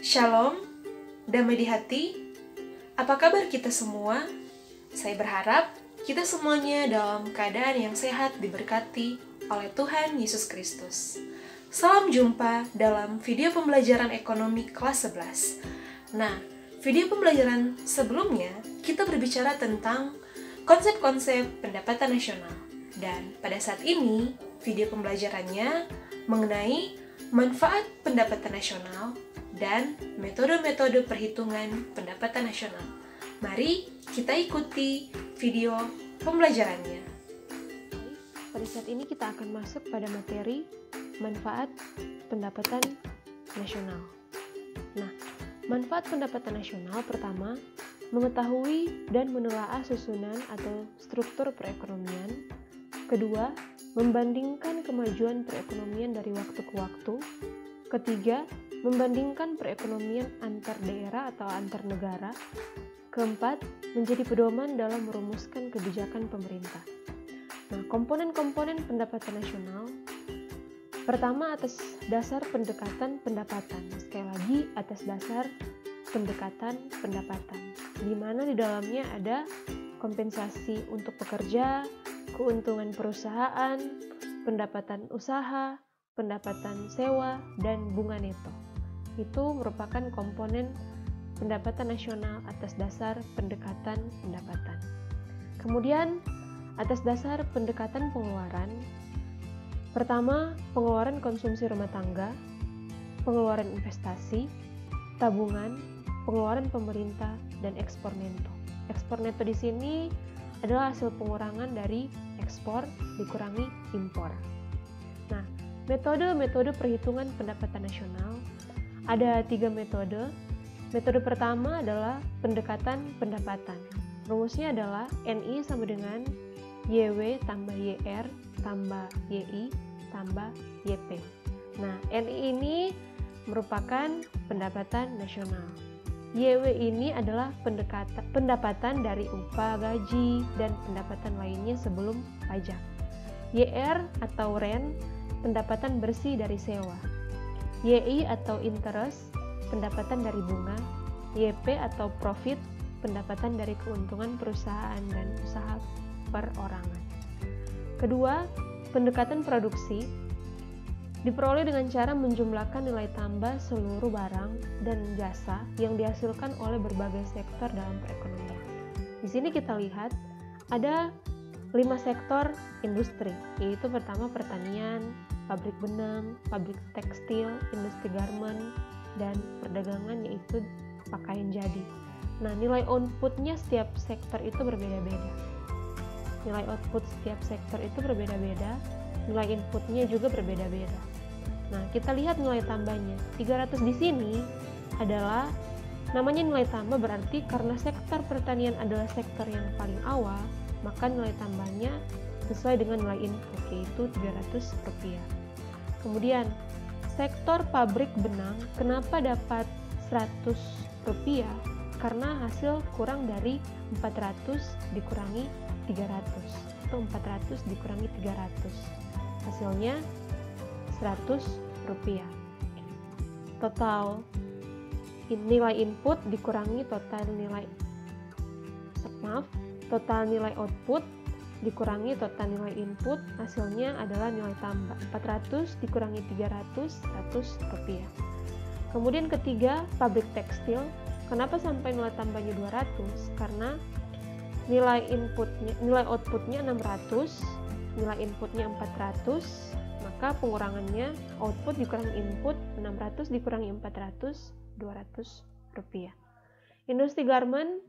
Shalom, damai di hati. Apa kabar kita semua? Saya berharap kita semuanya dalam keadaan yang sehat diberkati oleh Tuhan Yesus Kristus. Salam jumpa dalam video pembelajaran ekonomi kelas 11. Nah, video pembelajaran sebelumnya kita berbicara tentang konsep-konsep pendapatan nasional. Dan pada saat ini, video pembelajarannya mengenai manfaat pendapatan nasional dan metode-metode perhitungan pendapatan nasional. Mari kita ikuti video pembelajarannya. Pada saat ini kita akan masuk pada materi manfaat pendapatan nasional. Nah, manfaat pendapatan nasional pertama, mengetahui dan menelaah susunan atau struktur perekonomian. Kedua, membandingkan kemajuan perekonomian dari waktu ke waktu. Ketiga, membandingkan perekonomian antar daerah atau antar negara. Keempat, menjadi pedoman dalam merumuskan kebijakan pemerintah. Nah, komponen-komponen pendapatan nasional. Pertama, atas dasar pendekatan pendapatan. Sekali lagi, atas dasar pendekatan pendapatan, di mana di dalamnya ada kompensasi untuk pekerja, keuntungan perusahaan, pendapatan usaha, pendapatan sewa, dan bunga neto. Itu merupakan komponen pendapatan nasional atas dasar pendekatan pendapatan. Kemudian, atas dasar pendekatan pengeluaran, pertama, pengeluaran konsumsi rumah tangga, pengeluaran investasi, tabungan, pengeluaran pemerintah, dan ekspor neto. Ekspor neto di sini adalah hasil pengurangan dari ekspor dikurangi impor. Nah, metode-metode perhitungan pendapatan nasional ada 3 metode. Metode pertama adalah pendekatan pendapatan. Rumusnya adalah NI sama dengan YW tambah YR tambah YI tambah YP. Nah, NI ini merupakan pendapatan nasional. YW ini adalah pendapatan dari upah, gaji, dan pendapatan lainnya sebelum pajak. YR atau rent, pendapatan bersih dari sewa. YI atau interest, pendapatan dari bunga. YP atau profit, pendapatan dari keuntungan perusahaan dan usaha perorangan. Kedua, pendekatan produksi diperoleh dengan cara menjumlahkan nilai tambah seluruh barang dan jasa yang dihasilkan oleh berbagai sektor dalam perekonomian. Di sini kita lihat ada 5 sektor industri, yaitu pertama pertanian, pabrik benang, pabrik tekstil, industri garmen, dan perdagangan yaitu pakaian jadi. Nah, nilai outputnya setiap sektor itu berbeda-beda. Nilai output setiap sektor itu berbeda-beda, nilai inputnya juga berbeda-beda. Nah, kita lihat nilai tambahnya. 300 di sini adalah namanya nilai tambah, berarti karena sektor pertanian adalah sektor yang paling awal, maka nilai tambahnya sesuai dengan nilai input, yaitu Rp300. Kemudian, sektor pabrik benang, kenapa dapat Rp100? Karena hasil kurang dari 400 dikurangi 300, atau 400 dikurangi 300. Hasilnya Rp100. Total nilai input dikurangi total nilai output dikurangi total nilai input, hasilnya adalah nilai tambah 400 dikurangi 300, Rp100. Kemudian ketiga, pabrik tekstil. Kenapa sampai nilai tambahnya 200? Karena nilai outputnya 600, nilai inputnya 400, maka pengurangannya output dikurangi input, 600 dikurangi 400, Rp200. Industri garmen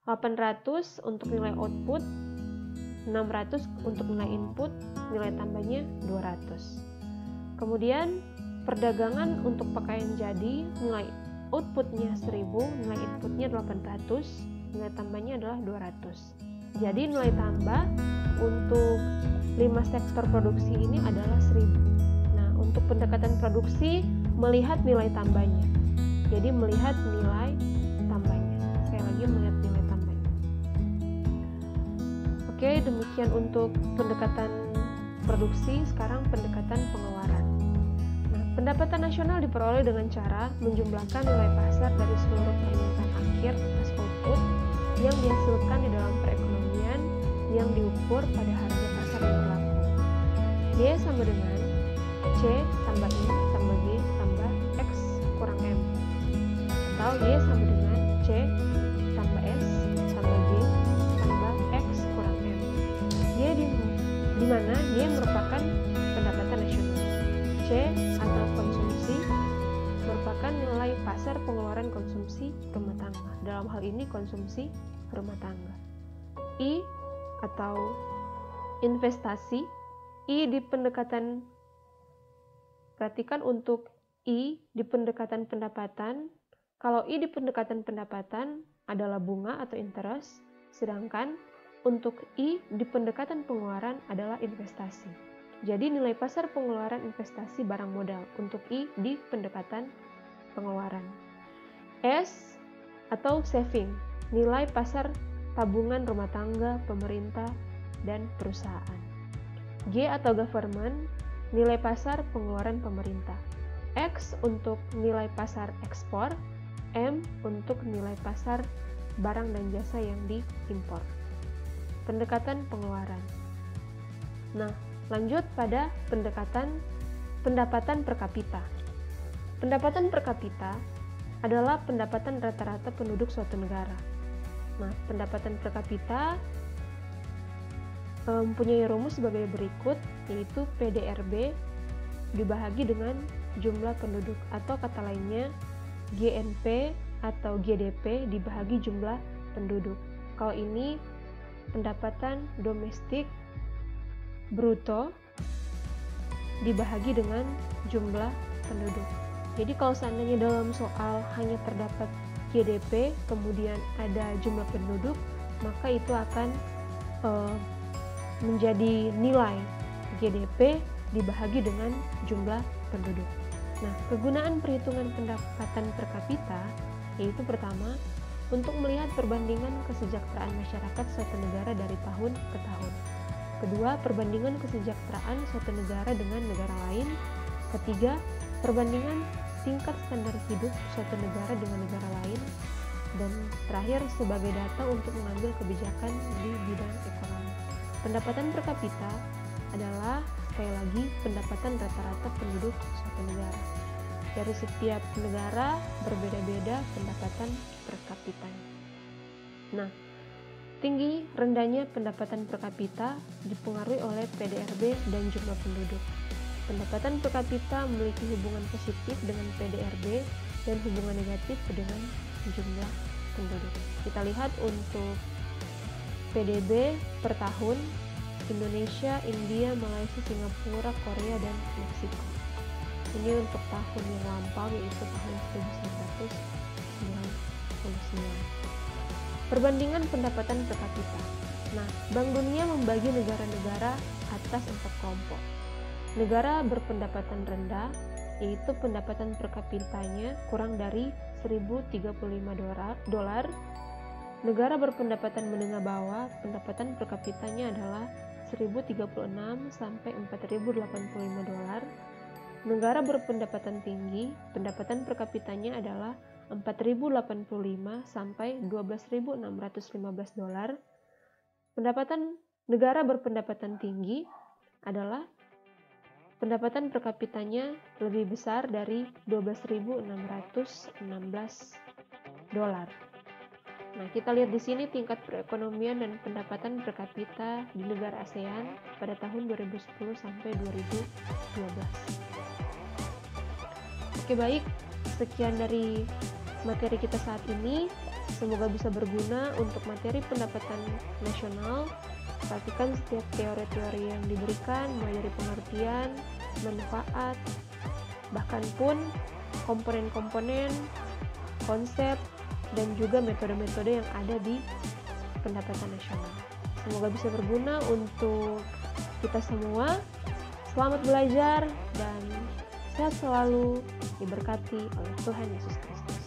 800 untuk nilai output, 600 untuk nilai input, nilai tambahnya 200. Kemudian perdagangan untuk pakaian jadi, nilai outputnya 1000, nilai inputnya 800, nilai tambahnya adalah 200. Jadi nilai tambah untuk 5 sektor produksi ini adalah 1000. Nah, untuk pendekatan produksi melihat nilai tambahnya. Jadi melihat nilai tambahnya. Sekali lagi melihat nilai tambahnya. Oke, demikian untuk pendekatan produksi. Sekarang pendekatan pengeluaran. Nah, Pendapatan nasional diperoleh dengan cara menjumlahkan nilai pasar dari seluruh permintaan akhir atas output yang dihasilkan di dalam perekonomian yang diukur pada harga pasar yang berlaku. Y sama dengan C tambah I tambah G tambah X kurang M. Atau Y sama dengan C tambah S tambah G tambah X kurang M. Y di mana Y merupakan pendapatan nasional. C atau konsumsi merupakan nilai pasar pengeluaran konsumsi rumah tangga. Dalam hal ini konsumsi rumah tangga. I atau investasi. I di pendekatan, perhatikan untuk I di pendekatan pendapatan. Kalau I di pendekatan pendapatan adalah bunga atau interest, sedangkan untuk I di pendekatan pengeluaran adalah investasi. Jadi nilai pasar pengeluaran investasi barang modal untuk I di pendekatan pengeluaran. S atau saving, nilai pasar tabungan rumah tangga, pemerintah, dan perusahaan. G atau government, nilai pasar pengeluaran pemerintah. X untuk nilai pasar ekspor. M untuk nilai pasar barang dan jasa yang diimpor. Pendekatan pengeluaran. Nah, lanjut pada pendapatan per kapita. Pendapatan per kapita adalah pendapatan rata-rata penduduk suatu negara. Nah, pendapatan per kapita mempunyai rumus sebagai berikut, yaitu PDRB dibahagi dengan jumlah penduduk, atau kata lainnya GNP atau GDP dibahagi jumlah penduduk. Kalau ini pendapatan domestik bruto dibahagi dengan jumlah penduduk. Jadi kalau seandainya dalam soal hanya terdapat GDP kemudian ada jumlah penduduk, maka itu akan menjadi nilai GDP dibahagi dengan jumlah penduduk. Nah, kegunaan perhitungan pendapatan per kapita yaitu pertama, untuk melihat perbandingan kesejahteraan masyarakat suatu negara dari tahun ke tahun. Kedua, perbandingan kesejahteraan suatu negara dengan negara lain. Ketiga, perbandingan tingkat standar hidup suatu negara dengan negara lain. Dan terakhir, sebagai data untuk mengambil kebijakan di bidang ekonomi. Pendapatan per kapita adalah, sekali lagi, pendapatan rata-rata penduduk suatu negara. Dari setiap negara berbeda-beda pendapatan per kapitanya. Nah, tinggi rendahnya pendapatan per kapita dipengaruhi oleh PDRB dan jumlah penduduk. Pendapatan per kapita memiliki hubungan positif dengan PDRB dan hubungan negatif dengan jumlah penduduk. Kita lihat untuk PDB per tahun, Indonesia, India, Malaysia, Singapura, Korea, dan Meksiko. Ini untuk tahun yang lampau, yaitu tahun 1999. Perbandingan pendapatan per kapita. Nah, Bank Dunia membagi negara-negara atas 4 kelompok. Negara berpendapatan rendah, yaitu pendapatan per kapitanya kurang dari $1.035. Negara berpendapatan menengah bawah, pendapatan per kapitanya adalah $1.036 sampai $4.085. Negara berpendapatan tinggi, pendapatan per kapitanya adalah $4.085 sampai $12.615. Pendapatan negara berpendapatan tinggi adalah pendapatan per kapitanya lebih besar dari $12.616. Nah, kita lihat di sini tingkat perekonomian dan pendapatan per kapita di negara ASEAN pada tahun 2010 sampai 2012. Oke, baik. Sekian dari materi kita saat ini. Semoga bisa berguna untuk materi pendapatan nasional. Perhatikan setiap teori-teori yang diberikan, mulai dari pengertian, manfaat, bahkan pun komponen-komponen, konsep, dan juga metode-metode yang ada di pendapatan nasional. Semoga bisa berguna untuk kita semua. Selamat belajar dan sehat selalu, diberkati oleh Tuhan Yesus Kristus.